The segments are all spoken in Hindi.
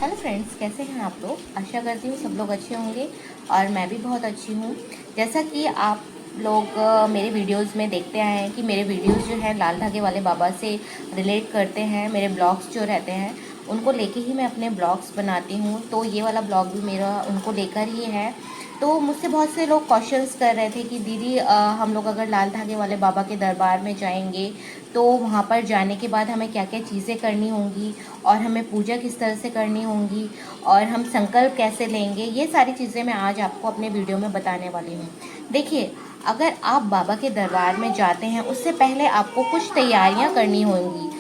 हेलो फ्रेंड्स, कैसे हैं आप लोग। आशा करती हूँ सब लोग अच्छे होंगे और मैं भी बहुत अच्छी हूँ। जैसा कि आप लोग मेरे वीडियोस में देखते आए हैं कि मेरे वीडियोस जो है लाल धागे वाले बाबा से रिलेट करते हैं। मेरे ब्लॉग्स जो रहते हैं उनको लेके ही मैं अपने ब्लॉग्स बनाती हूँ। तो ये वाला ब्लॉग भी मेरा उनको लेकर ही है। तो मुझसे बहुत से लोग क्वेश्चंस कर रहे थे कि दीदी हम लोग अगर लाल धागे वाले बाबा के दरबार में जाएंगे तो वहाँ पर जाने के बाद हमें क्या क्या चीज़ें करनी होंगी और हमें पूजा किस तरह से करनी होंगी और हम संकल्प कैसे लेंगे, ये सारी चीज़ें मैं आज आपको अपने वीडियो में बताने वाली हूँ। देखिए, अगर आप बाबा के दरबार में जाते हैं उससे पहले आपको कुछ तैयारियाँ करनी होंगी।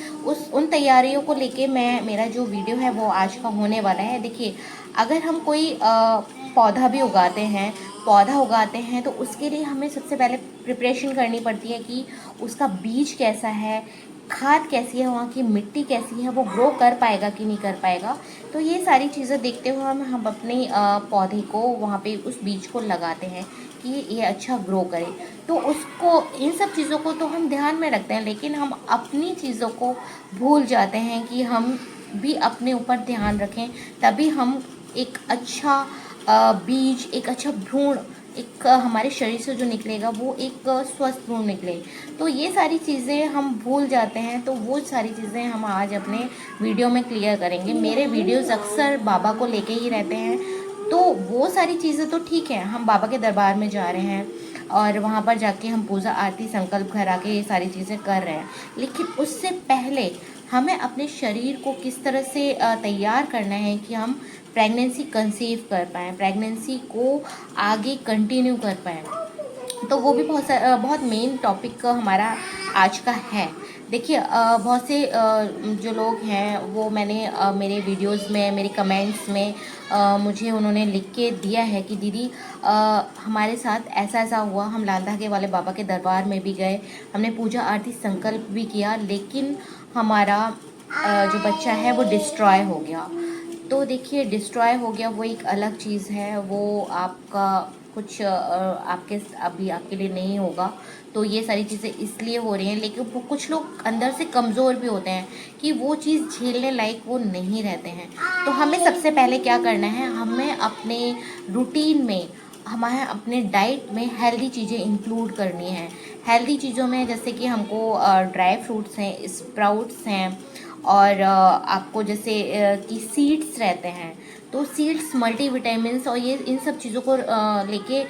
उन तैयारियों को लेके मेरा जो वीडियो है वो आज का होने वाला है। देखिए, अगर हम कोई पौधा भी उगाते हैं तो उसके लिए हमें सबसे पहले प्रिपरेशन करनी पड़ती है कि उसका बीज कैसा है, खाद कैसी है, वहाँ की मिट्टी कैसी है, वो ग्रो कर पाएगा कि नहीं कर पाएगा। तो ये सारी चीज़ें देखते हुए हम अपने पौधे को वहाँ पे उस बीज को लगाते हैं कि ये अच्छा ग्रो करे। तो उसको इन सब चीज़ों को तो हम ध्यान में रखते हैं, लेकिन हम अपनी चीज़ों को भूल जाते हैं कि हम भी अपने ऊपर ध्यान रखें, तभी हम एक अच्छा बीज, एक अच्छा भ्रूण, एक हमारे शरीर से जो निकलेगा वो एक स्वस्थ भ्रूण निकले। तो ये सारी चीज़ें हम भूल जाते हैं, तो वो सारी चीज़ें हम आज अपने वीडियो में क्लियर करेंगे। मेरे वीडियोस अक्सर बाबा को लेके ही रहते हैं, तो वो सारी चीज़ें तो ठीक है, हम बाबा के दरबार में जा रहे हैं और वहाँ पर जाके हम पूजा आरती संकल्प घर आके ये सारी चीज़ें कर रहे हैं, लेकिन उससे पहले हमें अपने शरीर को किस तरह से तैयार करना है कि हम प्रेगनेंसी कंसीव कर पाएँ, प्रेगनेंसी को आगे कंटिन्यू कर पाएँ। तो वो भी बहुत मेन टॉपिक हमारा आज का है। देखिए, बहुत से जो लोग हैं वो मैंने मेरे वीडियोस में, मेरे कमेंट्स में मुझे उन्होंने लिख के दिया है कि दीदी हमारे साथ ऐसा ऐसा हुआ, हम लाल धागे वाले बाबा के दरबार में भी गए, हमने पूजा आरती संकल्प भी किया, लेकिन हमारा जो बच्चा है वो डिस्ट्रॉय हो गया। तो देखिए, डिस्ट्रॉय हो गया वो एक अलग चीज़ है, वो आपका कुछ आपके अभी आपके लिए नहीं होगा। तो ये सारी चीज़ें इसलिए हो रही हैं, लेकिन वो कुछ लोग अंदर से कमज़ोर भी होते हैं कि वो चीज़ झेलने लायक वो नहीं रहते हैं। तो हमें सबसे पहले क्या करना है, हमें अपने रूटीन में, हमारे अपने डाइट में हेल्दी चीज़ें इंक्लूड करनी है। हेल्दी चीज़ों में जैसे कि हमको ड्राई फ्रूट्स हैं, स्प्राउट्स हैं, और आपको जैसे कि सीड्स रहते हैं, तो सीड्स मल्टी विटामिन्स और ये इन सब चीज़ों को लेके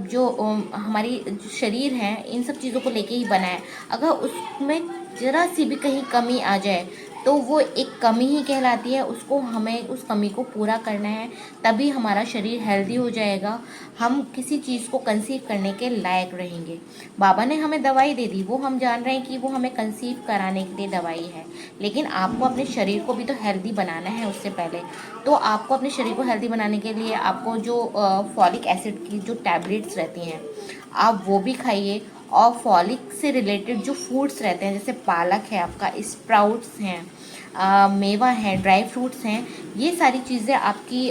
जो हमारी शरीर है इन सब चीज़ों को लेके ही बना है। अगर उसमें ज़रा सी भी कहीं कमी आ जाए तो वो एक कमी ही कहलाती है, उसको हमें उस कमी को पूरा करना है, तभी हमारा शरीर हेल्दी हो जाएगा, हम किसी चीज़ को कंसीव करने के लायक रहेंगे। बाबा ने हमें दवाई दे दी, वो हम जान रहे हैं कि वो हमें कंसीव कराने के लिए दवाई है, लेकिन आपको अपने शरीर को भी तो हेल्दी बनाना है उससे पहले। तो आपको अपने शरीर को हेल्दी बनाने के लिए आपको जो फॉलिक एसिड की जो टैबलेट्स रहती हैं आप वो भी खाइए, और फॉलिक से रिलेटेड जो फूड्स रहते हैं जैसे पालक है, आपका स्प्राउट्स हैं, मेवा है, ड्राई फ्रूट्स हैं, ये सारी चीज़ें आपकी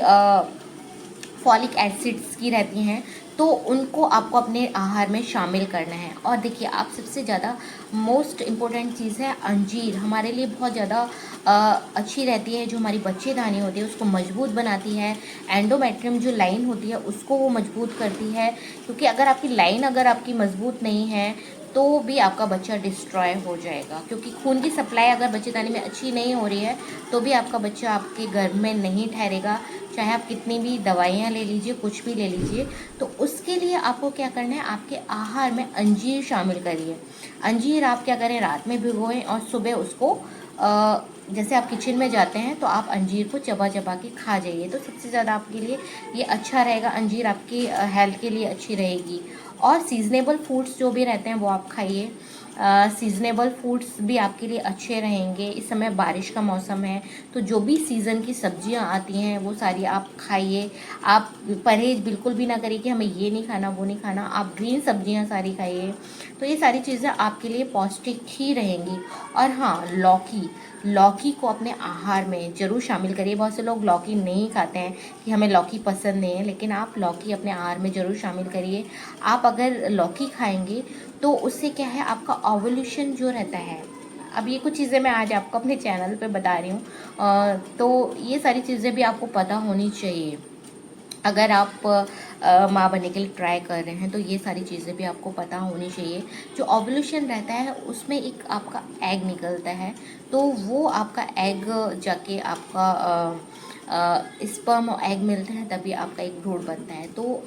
फॉलिक एसिड्स की रहती हैं, तो उनको आपको अपने आहार में शामिल करना है। और देखिए, आप सबसे ज़्यादा मोस्ट इम्पोर्टेंट चीज़ है अंजीर, हमारे लिए बहुत ज़्यादा अच्छी रहती है, जो हमारी बच्चेदानी होती है उसको मजबूत बनाती है, एंडोमेट्रियम जो लाइन होती है उसको वो मजबूत करती है, क्योंकि अगर आपकी लाइन अगर आपकी मजबूत नहीं है तो भी आपका बच्चा डिस्ट्रॉय हो जाएगा, क्योंकि खून की सप्लाई अगर बच्चेदानी में अच्छी नहीं हो रही है तो भी आपका बच्चा आपके गर्भ में नहीं ठहरेगा, चाहे आप कितनी भी दवाइयाँ ले लीजिए, कुछ भी ले लीजिए। तो उसके लिए आपको क्या करना है, आपके आहार में अंजीर शामिल करिए। अंजीर आप क्या करें, रात में भिगोएं और सुबह उसको जैसे आप किचन में जाते हैं तो आप अंजीर को चबा चबा के खा जाइए, तो सबसे ज़्यादा आपके लिए ये अच्छा रहेगा। अंजीर आपकी हेल्थ के लिए अच्छी रहेगी। और सीजनेबल फूड्स जो भी रहते हैं वो आप खाइए, सीजनेबल फूड्स भी आपके लिए अच्छे रहेंगे। इस समय बारिश का मौसम है, तो जो भी सीज़न की सब्जियां आती हैं वो सारी आप खाइए। आप परहेज बिल्कुल भी ना करिए कि हमें ये नहीं खाना वो नहीं खाना, आप ग्रीन सब्जियां सारी खाइए, तो ये सारी चीज़ें आपके लिए पौष्टिक ही रहेंगी। और हाँ, लौकी को अपने आहार में ज़रूर शामिल करिए। बहुत से लोग लौकी नहीं खाते हैं कि हमें लौकी पसंद नहीं है, लेकिन आप लौकी अपने आहार में ज़रूर शामिल करिए। आप अगर लौकी खाएंगे तो उससे क्या है, आपका ओवुलेशन जो रहता है अब ये कुछ चीज़ें मैं आज आपको अपने चैनल पे बता रही हूँ, तो ये सारी चीज़ें भी आपको पता होनी चाहिए। अगर आप माँ बनने के लिए ट्राई कर रहे हैं तो ये सारी चीज़ें भी आपको पता होनी चाहिए। जो ओव्यूलेशन रहता है उसमें एक आपका एग निकलता है, तो वो आपका एग जाके आपका स्पर्म और एग मिलते हैं, तभी आपका एक भ्रूण बनता है। तो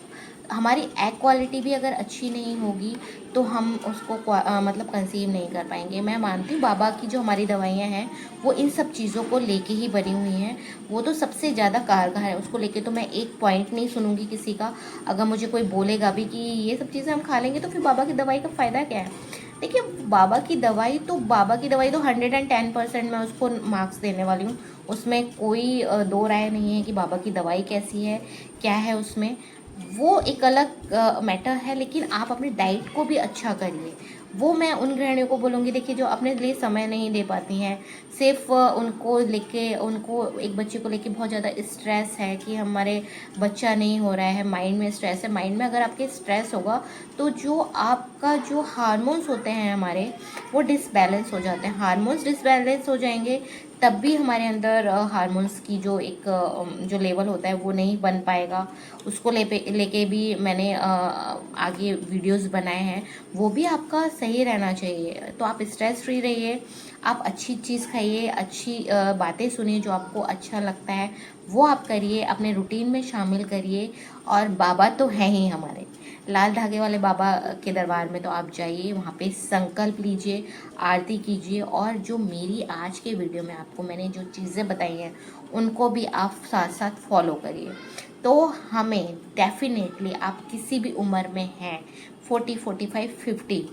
हमारी एग क्वालिटी भी अगर अच्छी नहीं होगी तो हम उसको मतलब कंसीव नहीं कर पाएंगे। मैं मानती हूँ बाबा की जो हमारी दवाइयाँ हैं वो इन सब चीज़ों को लेके ही बनी हुई हैं, वो तो सबसे ज़्यादा कारगर है। उसको लेके तो मैं एक पॉइंट नहीं सुनूंगी किसी का। अगर मुझे कोई बोलेगा भी कि ये सब चीज़ें हम खा लेंगे तो फिर बाबा की दवाई का फ़ायदा क्या है। देखिए, बाबा की दवाई तो 110% मैं उसको मार्क्स देने वाली हूँ। उसमें कोई दो राय नहीं है कि बाबा की दवाई कैसी है, क्या है उसमें, वो एक अलग मैटर है। लेकिन आप अपनी डाइट को भी अच्छा करिए। वो मैं उन गृहिणियों को बोलूँगी, देखिए जो अपने लिए समय नहीं दे पाती हैं, सिर्फ उनको एक बच्चे को लेके बहुत ज़्यादा स्ट्रेस है कि हमारे बच्चा नहीं हो रहा है, माइंड में स्ट्रेस है। माइंड में अगर आपके स्ट्रेस होगा तो जो आपका जो हार्मोन्स होते हैं हमारे, वो डिसबैलेंस हो जाते हैं। हार्मोन्स डिसबैलेंस हो जाएंगे तब भी हमारे अंदर हार्मोन्स की जो एक जो लेवल होता है वो नहीं बन पाएगा। उसको लेके भी मैंने आगे वीडियोस बनाए हैं, वो भी आपका सही रहना चाहिए। तो आप स्ट्रेस फ्री रहिए, आप अच्छी चीज़ खाइए, अच्छी बातें सुनिए, जो आपको अच्छा लगता है वो आप करिए, अपने रूटीन में शामिल करिए। और बाबा तो हैं ही हमारे, लाल धागे वाले बाबा के दरबार में तो आप जाइए, वहाँ पे संकल्प लीजिए, आरती कीजिए, और जो मेरी आज के वीडियो में आपको मैंने जो चीज़ें बताई हैं उनको भी आप साथ साथ फॉलो करिए। तो हमें डेफिनेटली, आप किसी भी उम्र में हैं, 40, 45, 50,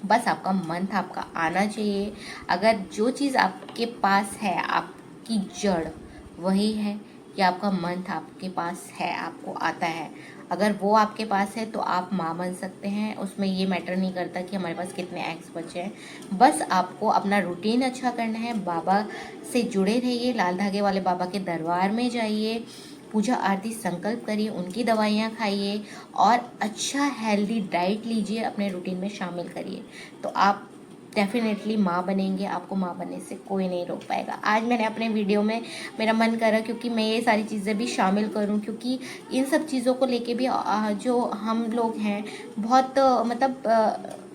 बस आपका मन था, आपका आना चाहिए। अगर जो चीज़ आपके पास है, आपकी जड़ वही है, कि आपका मन था आपके पास है, आपको आता है, अगर वो आपके पास है तो आप माँ बन सकते हैं। उसमें ये मैटर नहीं करता कि हमारे पास कितने एग्स बचे हैं। बस आपको अपना रूटीन अच्छा करना है, बाबा से जुड़े रहिए, लाल धागे वाले बाबा के दरबार में जाइए, पूजा आरती संकल्प करिए, उनकी दवाइयाँ खाइए, और अच्छा हेल्दी डाइट लीजिए, अपने रूटीन में शामिल करिए। तो आप डेफिनेटली माँ बनेंगे, आपको माँ बनने से कोई नहीं रोक पाएगा। आज मैंने अपने वीडियो में, मेरा मन करा क्योंकि मैं ये सारी चीज़ें भी शामिल करूं, क्योंकि इन सब चीज़ों को लेके भी जो हम लोग हैं बहुत मतलब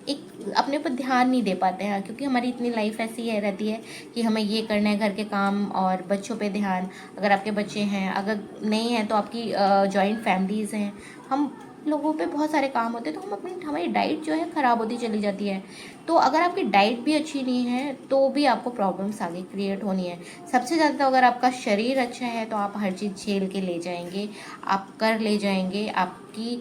एक अपने ऊपर ध्यान नहीं दे पाते हैं, क्योंकि हमारी इतनी लाइफ ऐसी है रहती है कि हमें ये करना है, घर के काम और बच्चों पे ध्यान। अगर आपके बच्चे हैं, अगर नहीं है तो आपकी जॉइंट फैमिलीज़ हैं, हम लोगों पे बहुत सारे काम होते हैं, तो हमारी डाइट जो है ख़राब होती चली जाती है। तो अगर आपकी डाइट भी अच्छी नहीं है तो भी आपको प्रॉब्लम्स आगे क्रिएट होनी है। सबसे ज़्यादा अगर आपका शरीर अच्छा है तो आप हर चीज़ झेल के ले जाएंगे, आप कर ले जाएंगे। आपकी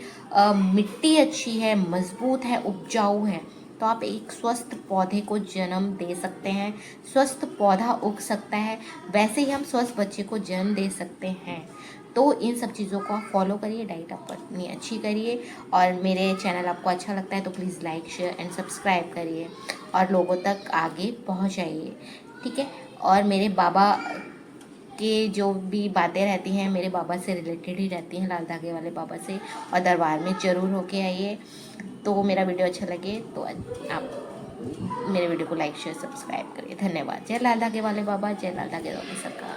मिट्टी अच्छी है, मजबूत है, उपजाऊ है, तो आप एक स्वस्थ पौधे को जन्म दे सकते हैं, स्वस्थ पौधा उग सकता है। वैसे ही हम स्वस्थ बच्चे को जन्म दे सकते हैं। तो इन सब चीज़ों को आप फॉलो करिए, डाइट आप अपनी अच्छी करिए, और मेरे चैनल आपको अच्छा लगता है तो please like, share and subscribe करिए, और लोगों तक आगे पहुंचाइए, ठीक है। और मेरे बाबा के जो भी बातें रहती हैं मेरे बाबा से रिलेटेड ही रहती हैं, लाल धागे वाले बाबा से, और दरबार में ज़रूर होके आइए। तो मेरा वीडियो अच्छा लगे तो आप मेरे वीडियो को लाइक, शेयर, सब्सक्राइब करिए। धन्यवाद। जय लाल धागे वाले बाबा, जय लाल धागे वाली सरकार।